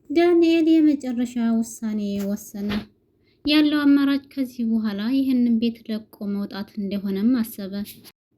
ዳንኤል የመጨረሻ ውሳኔ ወሰነ። ያለው አማራጭ ከዚህ በኋላ ይህንን ቤት ለቆ መውጣት እንደሆነም አሰበ።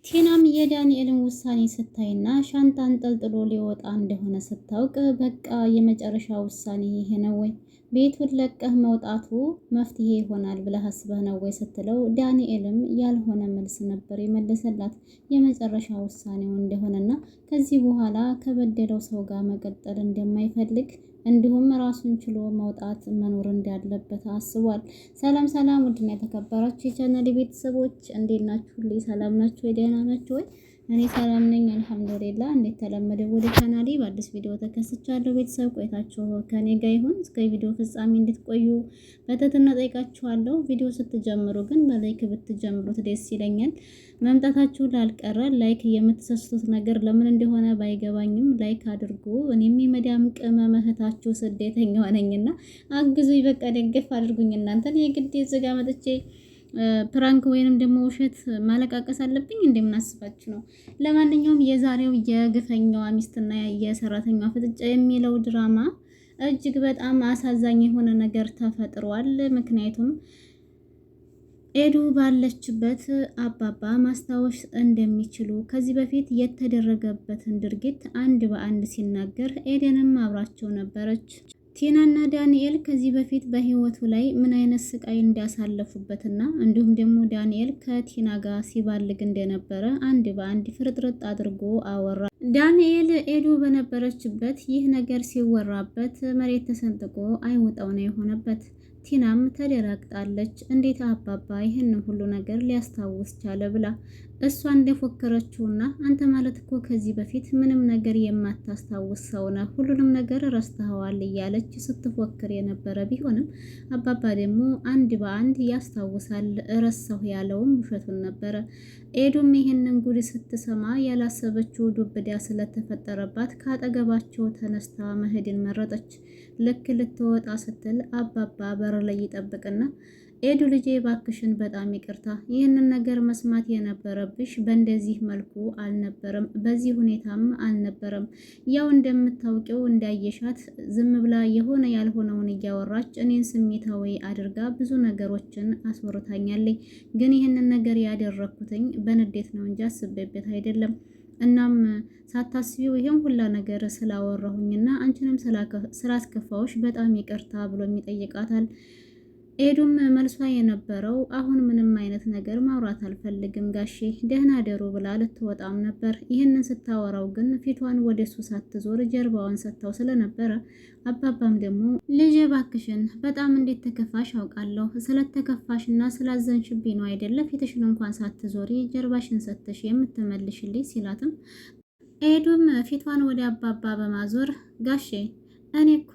ቲናም የዳንኤልን ውሳኔ ስታይና ሻንጣ አንጠልጥሎ ሊወጣ እንደሆነ ስታውቅ በቃ የመጨረሻ ውሳኔ ይሄ ነው ወይ? ቤቱን ለቀህ መውጣቱ መፍትሄ ይሆናል ብለህ አስበህ ነው ወይ ስትለው፣ ዳንኤልም ያልሆነ መልስ ነበር የመለሰላት። የመጨረሻ ውሳኔው እንደሆነና ከዚህ በኋላ ከበደለው ሰው ጋር መቀጠል እንደማይፈልግ እንዲሁም ራሱን ችሎ መውጣት መኖር እንዳለበት አስቧል። ሰላም ሰላም፣ ውድና የተከበራችሁ የቻናሌ ቤተሰቦች እንዴት ናችሁ? ሁሌ ሰላም ናችሁ ወይ? ደህና ናችሁ ወይ? እኔ ሰላም ነኝ አልሐምዱሊላህ። እንዴት ተለመደው ወደ ቻናሌ በአዲስ ቪዲዮ ተከስቻለሁ። ቤተሰብ ቆይታችሁ ከኔ ጋር ይሁን። እስከ ቪዲዮ ፍጻሜ እንድትቆዩ በትህትና ጠይቃችኋለሁ። ቪዲዮ ስትጀምሩ ግን በላይክ ብትጀምሩት ደስ ይለኛል። መምጣታችሁ ላልቀረ ላይክ የምትሰስቱት ነገር ለምን እንደሆነ ባይገባኝም ላይክ አድርጉ። እኔም የመዳም ቅመም እህታችሁ ስደተኛ ነኝና አግዙኝ። በቃ ደገፍ አድርጉኝ። እናንተን የግድ እዚህ ጋር መጥቼ ፕራንክ ወይንም ደግሞ ውሸት ማለቃቀስ አለብኝ? እንደምናስባችሁ ነው። ለማንኛውም የዛሬው የግፈኛዋ ሚስትና የሰራተኛዋ ፍጥጫ የሚለው ድራማ እጅግ በጣም አሳዛኝ የሆነ ነገር ተፈጥሯል። ምክንያቱም ኤዱ ባለችበት አባባ ማስታወስ እንደሚችሉ ከዚህ በፊት የተደረገበትን ድርጊት አንድ በአንድ ሲናገር ኤደንም አብራቸው ነበረች። ቲናና ዳንኤል ከዚህ በፊት በህይወቱ ላይ ምን አይነት ስቃይ እንዳሳለፉበትና እንዲሁም ደግሞ ዳንኤል ከቲና ጋር ሲባልግ እንደነበረ አንድ በአንድ ፍርጥርጥ አድርጎ አወራ። ዳንኤል ኤዱ በነበረችበት ይህ ነገር ሲወራበት መሬት ተሰንጥቆ አይወጣው ነው የሆነበት። ቲናም ተደራግጣለች። እንዴት አባባ ይህን ሁሉ ነገር ሊያስታውስ ቻለ ብላ እሷ እንደፎከረችውና አንተ ማለት እኮ ከዚህ በፊት ምንም ነገር የማታስታውስ ሰው ነህ፣ ሁሉንም ነገር ረስተኸዋል እያለች ስትፎክር የነበረ ቢሆንም አባባ ደግሞ አንድ በአንድ ያስታውሳል። ረሳሁ ያለውም ውሸቱን ነበረ። ኤዱም ይህንን ጉድ ስትሰማ ያላሰበችው ዱብዳ ስለተፈጠረባት ካጠገባቸው ተነስታ መሄድን መረጠች። ልክ ልትወጣ ስትል አባባ በር ላይ ይጠብቅና ኤዱ ልጄ ባክሽን በጣም ይቅርታ፣ ይህንን ነገር መስማት የነበረብሽ በእንደዚህ መልኩ አልነበረም፣ በዚህ ሁኔታም አልነበረም። ያው እንደምታውቂው እንዳየሻት ዝም ብላ የሆነ ያልሆነውን እያወራች እኔን ስሜታዊ አድርጋ ብዙ ነገሮችን አስወርታኛለች። ግን ይህንን ነገር ያደረኩትኝ በንዴት ነው እንጂ አስቤበት አይደለም። እናም ሳታስቢው ይሄን ሁላ ነገር ስላወራሁኝና አንቺንም ስላስከፋውሽ በጣም ይቅርታ ብሎ ይጠይቃታል። ኤዱም መልሷ የነበረው አሁን ምንም አይነት ነገር ማውራት አልፈልግም ጋሼ ደህና ደሩ ብላ ልትወጣም ነበር። ይህንን ስታወራው ግን ፊቷን ወደሱ ሳትዞር ጀርባዋን ሰጥታው ስለነበረ አባባም ደግሞ ልጄ ባክሽን በጣም እንዴት ተከፋሽ አውቃለሁ። ስለተከፋሽና ስላዘንሽብኝ ነው አይደለ ፊትሽን እንኳን ሳትዞሪ ጀርባሽን ሰጥተሽ የምትመልሽልኝ ሲላትም ኤዱም ፊቷን ወደ አባባ በማዞር ጋሼ እኔ እኮ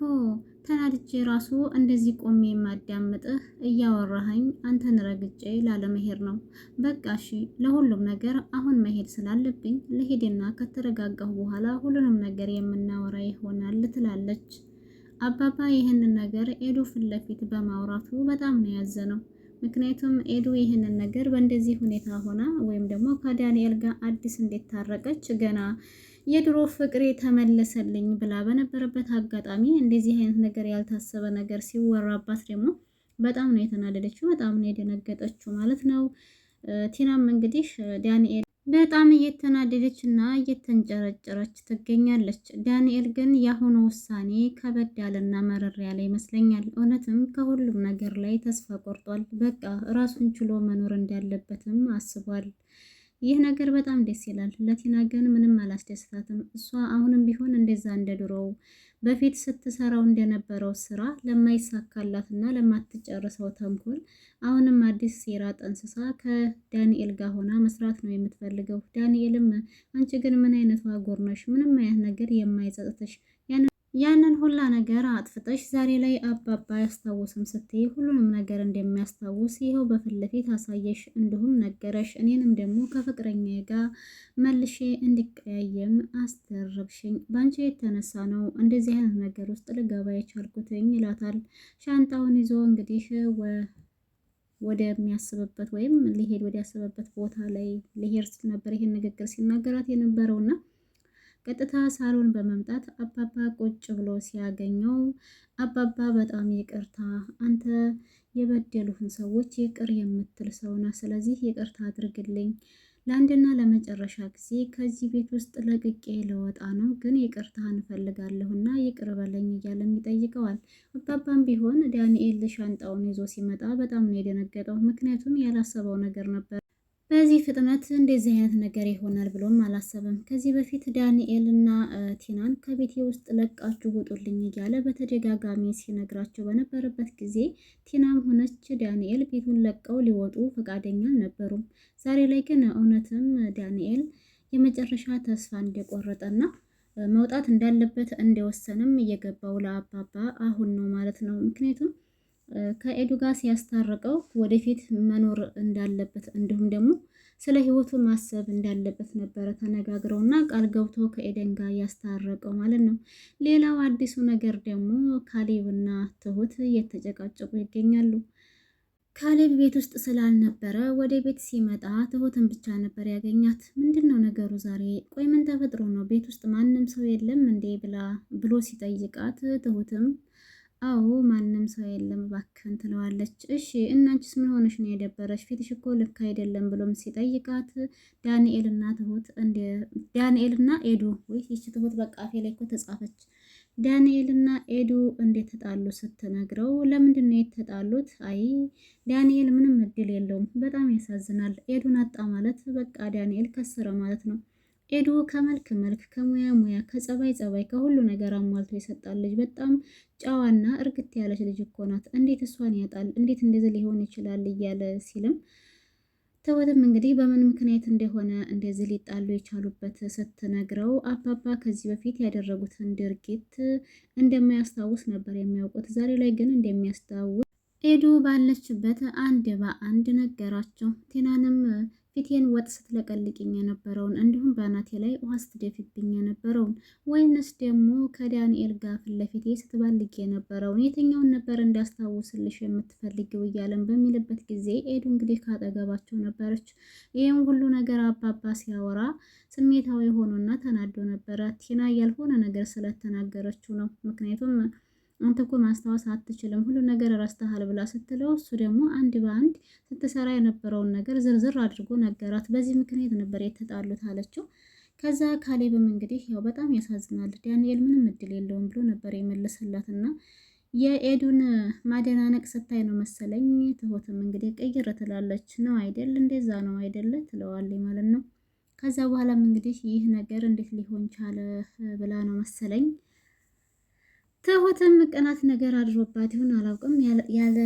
ተናድጄ ራሱ እንደዚህ ቆሜ የማዳምጥህ እያወራኸኝ አንተን ረግጬ ላለመሄድ ነው። በቃ እሺ ለሁሉም ነገር አሁን መሄድ ስላለብኝ ልሄድና ከተረጋጋሁ በኋላ ሁሉንም ነገር የምናወራ ይሆናል ትላለች። አባባ ይህንን ነገር ኤዱ ፊት ለፊት በማውራቱ በጣም ነው ያዘነው። ምክንያቱም ኤዱ ይህንን ነገር በእንደዚህ ሁኔታ ሆና ወይም ደግሞ ከዳንኤል ጋር አዲስ እንዴት ታረቀች ገና የድሮ ፍቅሬ ተመለሰልኝ ብላ በነበረበት አጋጣሚ እንደዚህ አይነት ነገር ያልታሰበ ነገር ሲወራባት ደግሞ በጣም ነው የተናደደችው፣ በጣም ነው የደነገጠችው ማለት ነው። ቲናም እንግዲህ ዳንኤል በጣም እየተናደደች እና እየተንጨረጨረች ትገኛለች። ዳንኤል ግን የአሁኑ ውሳኔ ከበድ ያለና መረር ያለ ይመስለኛል። እውነትም ከሁሉም ነገር ላይ ተስፋ ቆርጧል። በቃ ራሱን ችሎ መኖር እንዳለበትም አስቧል። ይህ ነገር በጣም ደስ ይላል። ለቲና ግን ምንም አላስደስታትም። እሷ አሁንም ቢሆን እንደዛ እንደድሮው በፊት ስትሰራው እንደነበረው ስራ ለማይሳካላትና ለማትጨርሰው ተንኮል አሁንም አዲስ ሴራ ጠንስሳ ከዳንኤል ጋር ሆና መስራት ነው የምትፈልገው። ዳንኤልም አንቺ ግን ምን አይነት ዋጎር ነሽ? ምንም አይነት ነገር የማይጸጽትሽ ያንን ሁላ ነገር አጥፍተሽ ዛሬ ላይ አባባ አያስታውስም ስትይ ሁሉንም ነገር እንደሚያስታውስ ይኸው በፊት ለፊት አሳየሽ፣ እንዲሁም ነገረሽ። እኔንም ደግሞ ከፍቅረኛ ጋር መልሼ እንዲቀያየም አስደረግሽኝ። ባንቺ የተነሳ ነው እንደዚህ አይነት ነገር ውስጥ ልገባ የቻልኩትኝ ይላታል። ሻንጣውን ይዞ እንግዲህ ወደሚያስብበት ወይም ሊሄድ ወደ ያስበበት ቦታ ላይ ሊሄድ ነበር ይሄን ንግግር ሲናገራት የነበረውና ቀጥታ ሳሎን በመምጣት አባባ ቁጭ ብሎ ሲያገኘው አባባ በጣም ይቅርታ፣ አንተ የበደሉህን ሰዎች ይቅር የምትል ሰው ነህ። ስለዚህ ይቅርታ አድርግልኝ፣ ለአንድና ለመጨረሻ ጊዜ ከዚህ ቤት ውስጥ ለቅቄ ለወጣ ነው፣ ግን ይቅርታ እንፈልጋለሁና ይቅር በለኝ እያለም ይጠይቀዋል። አባባም ቢሆን ዳንኤል ሻንጣውን ይዞ ሲመጣ በጣም ነው የደነገጠው። ምክንያቱም ያላሰበው ነገር ነበር። በዚህ ፍጥነት እንደዚህ አይነት ነገር ይሆናል ብሎም አላሰበም። ከዚህ በፊት ዳንኤል እና ቲናን ከቤቴ ውስጥ ለቃችሁ ውጡልኝ እያለ በተደጋጋሚ ሲነግራቸው በነበረበት ጊዜ ቲናም ሆነች ዳንኤል ቤቱን ለቀው ሊወጡ ፈቃደኛ አልነበሩም። ዛሬ ላይ ግን እውነትም ዳንኤል የመጨረሻ ተስፋ እንደቆረጠና መውጣት እንዳለበት እንደወሰንም እየገባው ለአባባ አሁን ነው ማለት ነው። ምክንያቱም ከኤዱ ጋር ሲያስታርቀው ወደፊት መኖር እንዳለበት እንዲሁም ደግሞ ስለ ህይወቱ ማሰብ እንዳለበት ነበረ ተነጋግረውና ቃል ገብቶ ከኤደን ጋር ያስታረቀው ማለት ነው። ሌላው አዲሱ ነገር ደግሞ ካሌብና ትሁት እየተጨቃጨቁ ይገኛሉ። ካሌብ ቤት ውስጥ ስላልነበረ ወደ ቤት ሲመጣ ትሁትን ብቻ ነበር ያገኛት። ምንድነው ነገሩ ዛሬ? ቆይ ምን ተፈጥሮ ነው? ቤት ውስጥ ማንም ሰው የለም እንዴ ብሎ ሲጠይቃት ትሁትም አዎ ማንም ሰው የለም እባክህን ትለዋለች። እሺ እናንቺስ ምን ሆነሽ ነው የደበረሽ? ፊትሽ እኮ ልክ አይደለም ብሎም ሲጠይቃት ዳንኤልና ኤዱ ወይ ይቺ ትሁት በቃ አፌ ላይ እኮ ተጻፈች። ዳንኤልና ኤዱ እንዴት ተጣሉ ስትነግረው ለምንድን ነው የተጣሉት? አይ ዳንኤል ምንም እድል የለውም፣ በጣም ያሳዝናል። ኤዱን አጣ ማለት በቃ ዳንኤል ከሰረ ማለት ነው። ኤዱ ከመልክ መልክ ከሙያ ሙያ ከጸባይ ጸባይ ከሁሉ ነገር አሟልቶ የሰጣል ልጅ በጣም ጨዋና እርግት ያለች ልጅ እኮ ናት። እንዴት እሷን ያጣል? እንዴት እንደዚህ ሊሆን ይችላል? እያለ ሲልም ትሁትም እንግዲህ በምን ምክንያት እንደሆነ እንደዚህ ሊጣሉ የቻሉበት ስትነግረው አባባ ከዚህ በፊት ያደረጉትን ድርጊት እንደማያስታውስ ነበር የሚያውቁት። ዛሬ ላይ ግን እንደሚያስታውስ ኤዱ ባለችበት አንድ በአንድ ነገራቸው። ቲናንም ፊቴን ወጥ ስትለቀልቅኝ የነበረውን እንዲሁም በአናቴ ላይ ውሃ ስትደፊብኝ የነበረውን ወይንስ ደግሞ ከዳንኤል ጋር ፊት ለፊቴ ስትባልግ የነበረውን የትኛውን ነበር እንዳስታውስልሽ የምትፈልጊው እያለን በሚልበት ጊዜ ኤዱ እንግዲህ ካጠገባቸው ነበረች። ይህም ሁሉ ነገር አባባ ሲያወራ ስሜታዊ ሆኖና ተናዶ ነበረ። ቲና ያልሆነ ነገር ስለተናገረችው ነው። ምክንያቱም አንተ እኮ ማስታወስ አትችልም፣ ሁሉ ነገር ረስተሃል ብላ ስትለው እሱ ደግሞ አንድ በአንድ ስትሰራ የነበረውን ነገር ዝርዝር አድርጎ ነገራት። በዚህ ምክንያት ነበር የተጣሉት አለችው። ከዛ ካሌብም እንግዲህ ያው በጣም ያሳዝናል፣ ዳንኤል ምንም እድል የለውም ብሎ ነበር የመለሰላትና የኤዱን ማደናነቅ ስታይ ነው መሰለኝ ትሁትም እንግዲህ ቅይር ትላለች። ነው አይደል? እንደዛ ነው አይደለ? ትለዋለች ማለት ነው። ከዛ በኋላም እንግዲህ ይህ ነገር እንዴት ሊሆን ቻለ ብላ ነው መሰለኝ ትሁትም ቅናት ነገር አድሮባት ይሁን አላውቅም፣ ያለ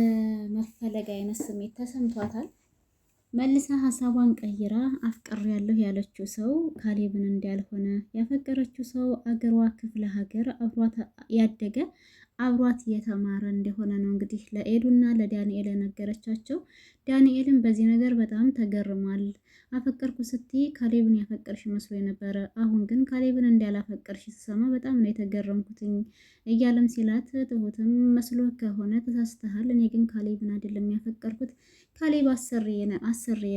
መፈለግ አይነት ስሜት ተሰምቷታል። መልሳ ሀሳቧን ቀይራ አፍቅሬያለሁ ያለችው ሰው ካሌብን እንዳልሆነ ያፈቀረችው ሰው አገሯ ክፍለ ሀገር አብሯት ያደገ አብሯት የተማረ እንደሆነ ነው እንግዲህ ለኤዱና ለዳንኤል የነገረቻቸው። ዳንኤልም በዚህ ነገር በጣም ተገርሟል። አፈቀርኩ ስትይ ካሌብን ያፈቀርሽ መስሎ የነበረ፣ አሁን ግን ካሌብን እንዳላፈቀርሽ ስሰማ በጣም ነው የተገረምኩትኝ እያለም ሲላት ትሁትም መስሎ ከሆነ ተሳስተሃል፣ እኔ ግን ካሌብን አይደለም ያፈቀርኩት፣ ካሌብ አሰሪዬ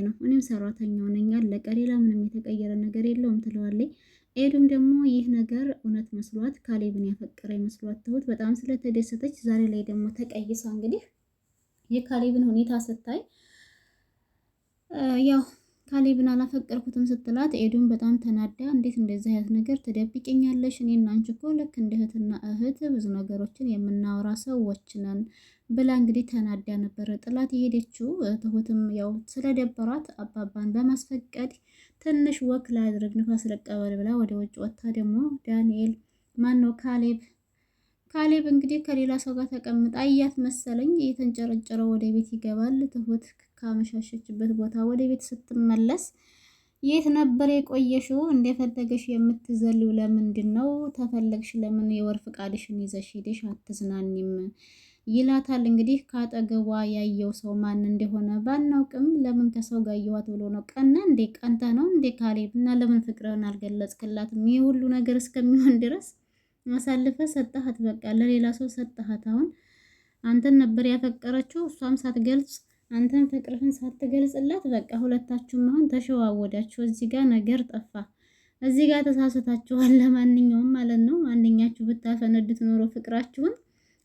ነው፣ እኔም ሰራተኛው ነኝ፣ አለቀ፣ ሌላ ምንም የተቀየረ ነገር የለውም ትለዋለች። ኤዱም ደግሞ ይህ ነገር እውነት መስሏት ካሌብን ያፈቀረ መስሏት ትሁት በጣም ስለተደሰተች ዛሬ ላይ ደግሞ ተቀይሳ እንግዲህ የካሌብን ሁኔታ ስታይ ያው ካሌብን አላፈቀርኩትም ስትላት ኤዱም በጣም ተናዳ እንዴት እንደዚህ አይነት ነገር ትደብቂኛለሽ? እኔና አንቺ እኮ ልክ እንደ እህትና እህት ብዙ ነገሮችን የምናወራ ሰዎች ነን ብላ እንግዲህ ተናዳ ነበረ ጥላት የሄደችው። ትሁትም ያው ስለደበራት አባባን በማስፈቀድ ትንሽ ወክ ላድርግ ንፋስ ልቀበል ብላ ወደ ውጭ ወጥታ ደግሞ ዳንኤል ማነው ካሌብ እንግዲህ ከሌላ ሰው ጋር ተቀምጣ አያት መሰለኝ እየተንጨረጨረ ወደ ቤት ይገባል። ትሁት ካመሻሸችበት ቦታ ወደ ቤት ስትመለስ የት ነበር የቆየሽው? እንደፈለገሽ የምትዘልው ለምንድን ነው? ተፈለግሽ ለምን የወር ፍቃድሽን ይዘሽ ሄደሽ አትዝናኒም? ይላታል። እንግዲህ ካጠገቧ ያየው ሰው ማን እንደሆነ ባናውቅም ለምን ከሰው ጋር ያየዋት ብሎ ነው። ቀና እንዴ ቀንተ ነው እንዴ ካሌብ? እና ለምን ፍቅርህን አልገለጽክላትም? ይሄ ሁሉ ነገር እስከሚሆን ድረስ አሳልፈ ሰጠሃት፣ በቃ ለሌላ ሰው ሰጠሃት። አሁን አንተን ነበር ያፈቀረችው፣ እሷም ሳትገልጽ አንተን ፍቅርህን ሳትገልጽላት በቃ ሁለታችሁም አሁን ተሸዋወዳችሁ። እዚህ ጋር ነገር ጠፋ። እዚህ ጋር ተሳስታችኋል። ለማንኛውም ማለት ነው አንደኛችሁ ብታፈነዱት ኖሮ ፍቅራችሁን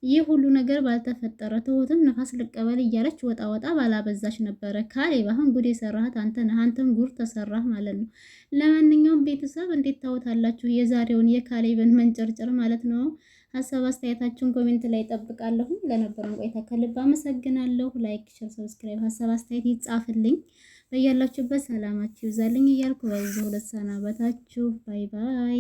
ይህ ሁሉ ነገር ባልተፈጠረ። ትሁትም ነፋስ ልቀበል እያለች ወጣ ወጣ ባላበዛች ነበረ። ካሌብ አሁን ጉድ የሰራሃት አንተ ነህ። አንተም ጉድ ተሰራህ ማለት ነው። ለማንኛውም ቤተሰብ እንዴት ታውታላችሁ የዛሬውን የካሌብን መንጨርጨር ማለት ነው? ሀሳብ አስተያየታችሁን ኮሜንት ላይ ጠብቃለሁ። ለነበረን ቆይታ ከልብ አመሰግናለሁ። ላይክ፣ ሼር፣ ሰብስክራይብ ሀሳብ አስተያየት ይጻፍልኝ። በያላችሁበት ሰላማችሁ ይብዛልኝ እያልኩ በዚህ ሁለት ሰናበታችሁ። ባይ ባይ።